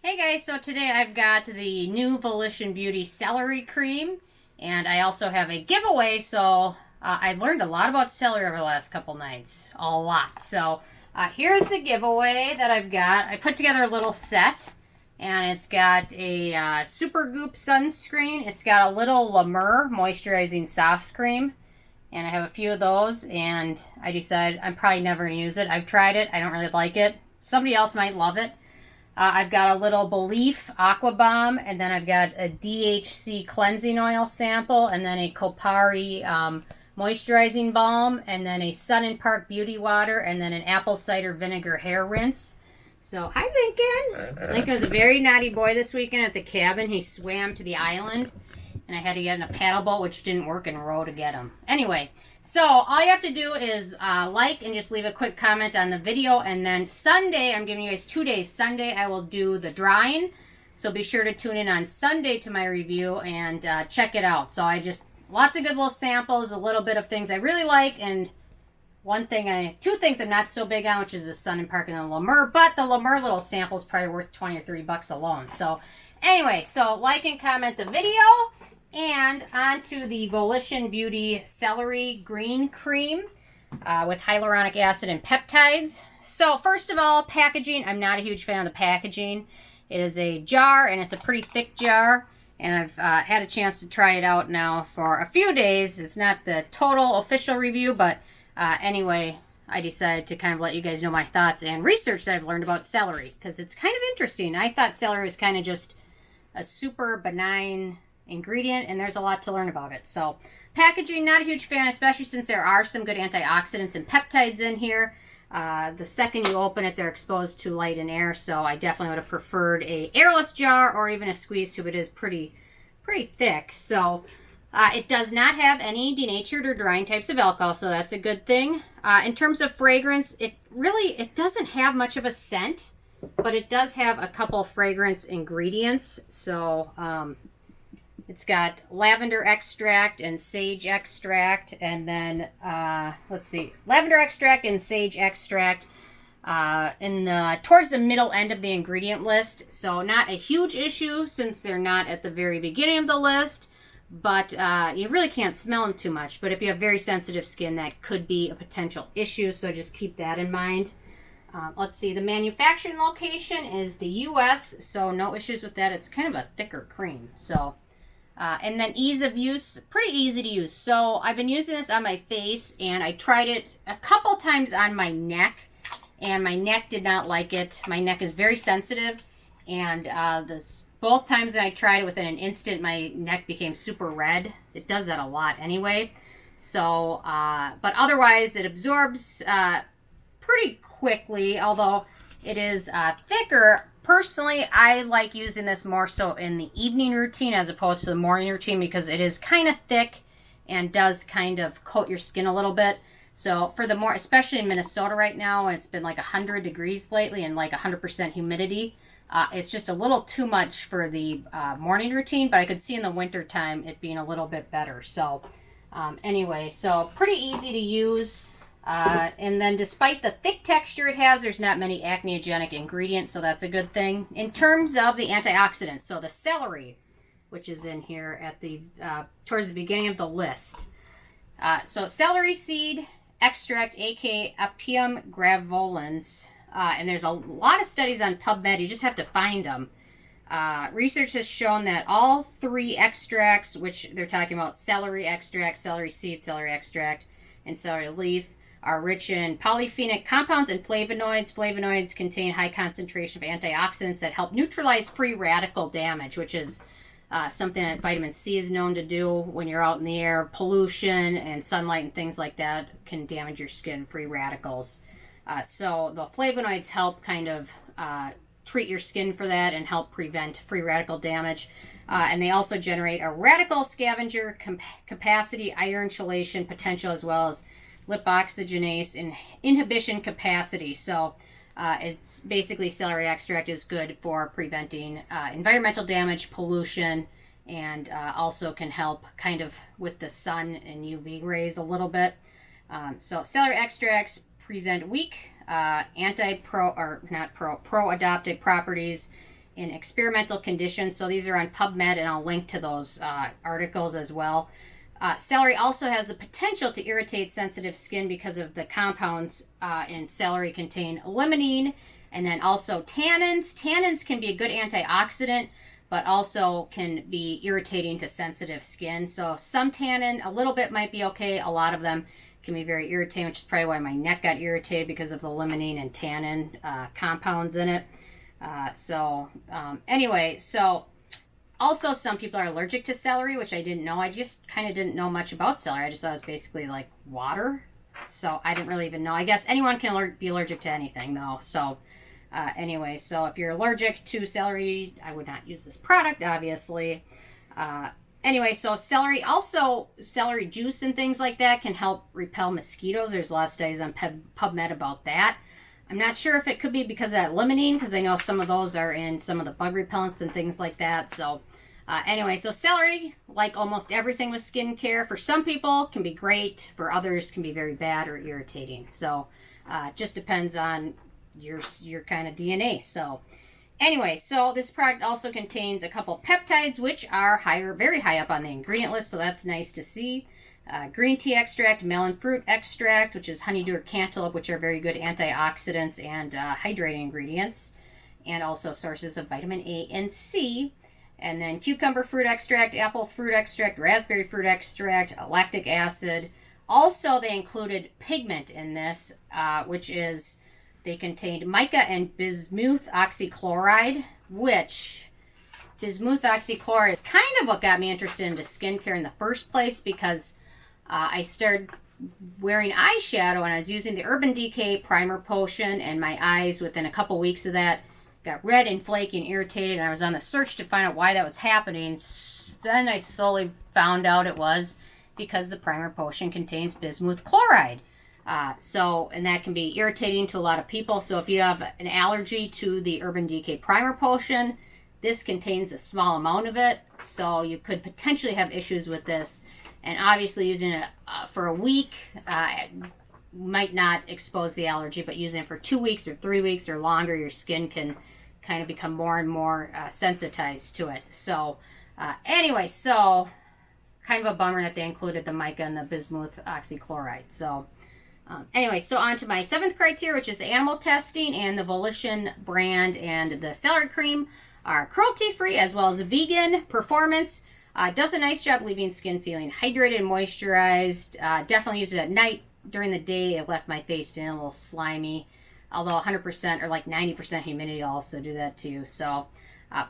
Hey guys, so today I've got the new Volition Beauty Celery Cream, and I also have a giveaway, so I've learned a lot about celery over the last couple nights. A lot. So here's the giveaway that I've got. I put together a little set, and it's got a Super Goop sunscreen. It's got a little Lavendar moisturizing soft cream, and I have a few of those, and I decided I'm probably never going to use it. I've tried it. I don't really like it. Somebody else might love it. I've got a little Belief Aqua Bomb, and then I've got a DHC cleansing oil sample, and then a Kopari moisturizing balm, and then a Sun and Park beauty water, and then an apple cider vinegar hair rinse. So, hi Lincoln! Lincoln was a very naughty boy this weekend at the cabin. He swam to the island, and I had to get in a paddle boat, which didn't work, and row to get him. Anyway, so all you have to do is like and just leave a quick comment on the video, and then Sunday, I'm giving you guys 2 days. Sunday I will do the drying, so be sure to tune in on Sunday to my review and check it out. So lots of good little samples, a little bit of things I really like, and two things I'm not so big on, which is the Sun and Park and the Lavendar, but the Lavendar little sample is probably worth 20 or 30 bucks alone. So anyway, so like and comment the video. And onto the Volition Beauty Celery Green Cream with hyaluronic acid and peptides. So first of all, packaging. I'm not a huge fan of the packaging. It is a jar, and it's a pretty thick jar. And I've had a chance to try it out now for a few days. It's not the total official review, but anyway, I decided to kind of let you guys know my thoughts and research that I've learned about celery, because it's kind of interesting. I thought celery was kind of just a super benign ingredient, and there's a lot to learn about it. So packaging, not a huge fan, especially since there are some good antioxidants and peptides in here. The second you open it, they're exposed to light and air, so I definitely would have preferred a airless jar or even a squeeze tube. It is pretty thick. So it does not have any denatured or drying types of alcohol, so that's a good thing. In terms of fragrance, it doesn't have much of a scent, but it does have a couple fragrance ingredients. So it's got lavender extract and sage extract, and then lavender extract and sage extract towards the middle end of the ingredient list. So not a huge issue since they're not at the very beginning of the list, but you really can't smell them too much. But if you have very sensitive skin, that could be a potential issue, so just keep that in mind. Let's see, the manufacturing location is the U.S., so no issues with that. It's kind of a thicker cream, so... and then ease of use, pretty easy to use. So I've been using this on my face, and I tried it a couple times on my neck, and my neck did not like it. My neck is very sensitive, and both times that I tried it, within an instant, my neck became super red. It does that a lot anyway. So, but otherwise, it absorbs pretty quickly, although it is thicker. Personally, I like using this more so in the evening routine as opposed to the morning routine, because it is kind of thick and does kind of coat your skin a little bit. So for especially in Minnesota right now, it's been like 100 degrees lately and like 100% humidity. It's just a little too much for the morning routine, but I could see in the winter time it being a little bit better. So anyway, so pretty easy to use. And then despite the thick texture it has, there's not many acneogenic ingredients, so that's a good thing. In terms of the antioxidants, so the celery, which is in here at the towards the beginning of the list. So Celery Seed Extract, aka Apium graveolens, and there's a lot of studies on PubMed, you just have to find them. Research has shown that all three extracts, which they're talking about celery extract, celery seed, celery extract, and celery leaf, are rich in polyphenic compounds and flavonoids. Flavonoids contain high concentration of antioxidants that help neutralize free radical damage, which is something that vitamin C is known to do when you're out in the air. Pollution and sunlight and things like that can damage your skin, free radicals. So the flavonoids help kind of treat your skin for that and help prevent free radical damage. And they also generate a radical scavenger capacity, iron chelation potential, as well as lipoxygenase and inhibition capacity. So it's basically celery extract is good for preventing environmental damage, pollution, and also can help kind of with the sun and UV rays a little bit. So celery extracts present weak pro-adaptive properties in experimental conditions. So these are on PubMed, and I'll link to those articles as well. Celery also has the potential to irritate sensitive skin because of the compounds in celery contain limonene and then also tannins. Tannins can be a good antioxidant, but also can be irritating to sensitive skin. So some tannin, a little bit might be okay. A lot of them can be very irritating, which is probably why my neck got irritated because of the limonene and tannin compounds in it. Anyway, so also some people are allergic to celery, which I didn't know. I just kind of didn't know much about celery. I just thought it was basically like water. So I didn't really even know. I guess anyone can be allergic to anything though. So anyway, so if you're allergic to celery, I would not use this product, obviously. Anyway, so celery, also celery juice and things like that can help repel mosquitoes. There's a lot of studies on PubMed about that. I'm not sure if it could be because of that limonene, because I know some of those are in some of the bug repellents and things like that. So anyway, so celery, like almost everything with skincare, for some people can be great, for others can be very bad or irritating. So it just depends on your kind of DNA. So anyway, so this product also contains a couple peptides, which are very high up on the ingredient list, so that's nice to see. Green tea extract, melon fruit extract, which is honeydew or cantaloupe, which are very good antioxidants and hydrating ingredients, and also sources of vitamin A and C. And then cucumber fruit extract, apple fruit extract, raspberry fruit extract, lactic acid. Also, they included pigment in this, which is, they contained mica and bismuth oxychloride, which bismuth oxychloride is kind of what got me interested into skincare in the first place, because I started wearing eyeshadow and I was using the Urban Decay primer potion, and my eyes within a couple weeks of that got red and flaky and irritated, and I was on the search to find out why that was happening. Then I slowly found out it was because the primer potion contains bismuth chloride. And that can be irritating to a lot of people. So if you have an allergy to the Urban Decay primer potion, this contains a small amount of it, so you could potentially have issues with this. And obviously using it for a week might not expose the allergy, but using it for 2 weeks or 3 weeks or longer, your skin can kind of become more and more sensitized to it. So anyway, so kind of a bummer that they included the mica and the bismuth oxychloride. So anyway, so on to my 7th criteria, which is animal testing, and the Volition brand and the celery cream are cruelty-free as well as vegan. Performance does a nice job leaving skin feeling hydrated and moisturized. Definitely use it at night. During the day, it left my face feeling a little slimy. Although 100% or like 90% humidity will also do that too. So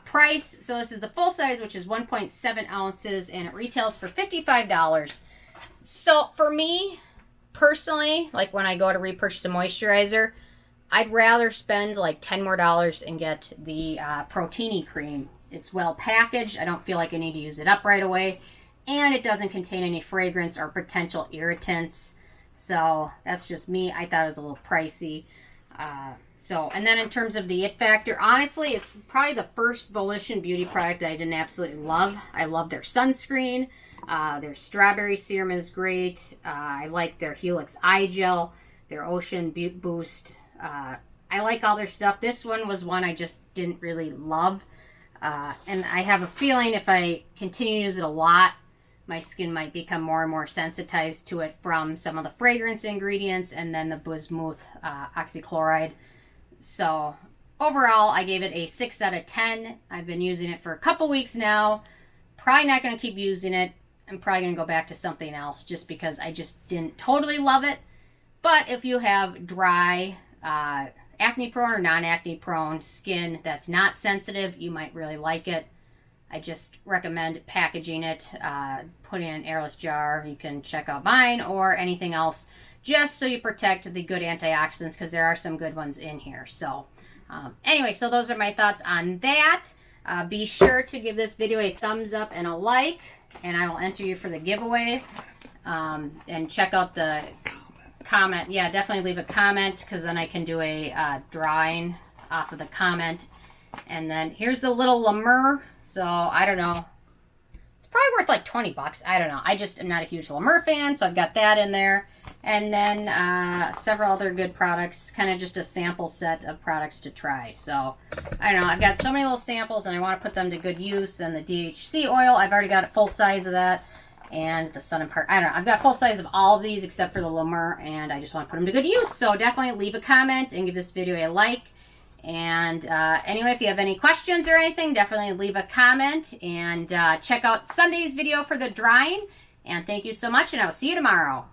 price, so this is the full size, which is 1.7 ounces, and it retails for $55. So for me, personally, like when I go to repurchase a moisturizer, I'd rather spend like $10 more and get the Protini cream. It's well packaged. I don't feel like I need to use it up right away, and it doesn't contain any fragrance or potential irritants. So that's just me. I thought it was a little pricey. And then in terms of the it factor, honestly, it's probably the first Volition Beauty product that I didn't absolutely love. I love their sunscreen. Their strawberry serum is great. I like their Helix eye gel, their Ocean Boost. I like all their stuff. This one was one I just didn't really love. And I have a feeling if I continue to use it a lot, my skin might become more and more sensitized to it from some of the fragrance ingredients and then the bismuth oxychloride. So overall, I gave it a 6 out of 10. I've been using it for a couple weeks now. Probably not going to keep using it. I'm probably going to go back to something else just because I just didn't totally love it. But if you have dry, acne prone or non-acne prone skin that's not sensitive, you might really like it. I just recommend packaging it, putting it in an airless jar. You can check out mine or anything else, just so you protect the good antioxidants, because there are some good ones in here. So anyway, so those are my thoughts on that. Be sure to give this video a thumbs up and a like, and I will enter you for the giveaway. And check out the comment. Yeah, definitely leave a comment, because then I can do a drawing off of the comment. And then here's the little Lemur. So I don't know. It's probably worth like $20. I don't know. I just am not a huge Lemur fan, so I've got that in there. and then several other good products, kind of just a sample set of products to try. So I don't know, I've got so many little samples and I want to put them to good use. And the DHC oil, I've already got a full size of that, and the Sun and Park, I don't know, I've got full size of all of these except for the Limmer, and I just want to put them to good use. So definitely leave a comment and give this video a like. And anyway, if you have any questions or anything, definitely leave a comment, and check out Sunday's video for the drying. And thank you so much, and I will see you tomorrow.